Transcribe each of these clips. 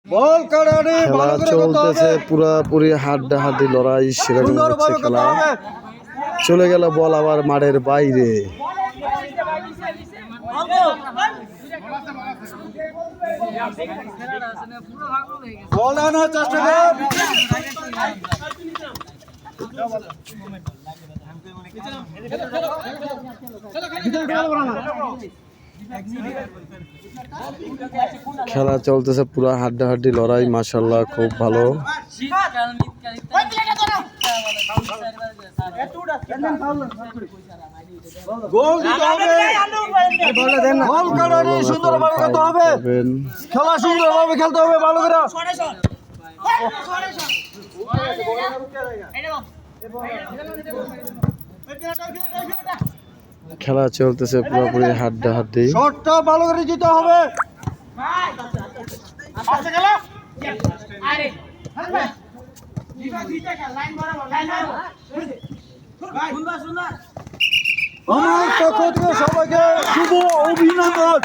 খেলা চলতেছে পুরাপুরি হাড্ডাহাড্ডি লড়াই সেরকম হচ্ছে খেলা। চলে গেল বল আবার মাঠের বাইরে। খেলা চলতেছে পুরা হাড্ডাহাড্ডি লড়াই, মাশাআল্লাহ খুব ভালো। খেলা সুন্দরভাবে খেলতে হবে ভালো করে। খেলা চলতেছে পুরোপুরি হাড্ডাহাড্ডি। শটটা ভালো করে দিতে হবে। আমার পক্ষ থেকে সবাইকে শুভ অভিনন্দন,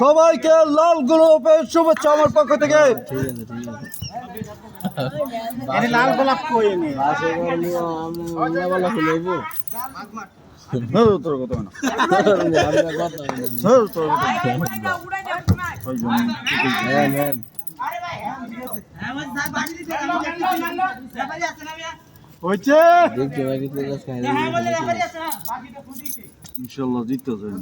সবাইকে লাল গোলাপের শুভেচ্ছা আমার পক্ষ থেকে। লাল গোলাপ কই ইনশাল্লাহ জিততে চাই।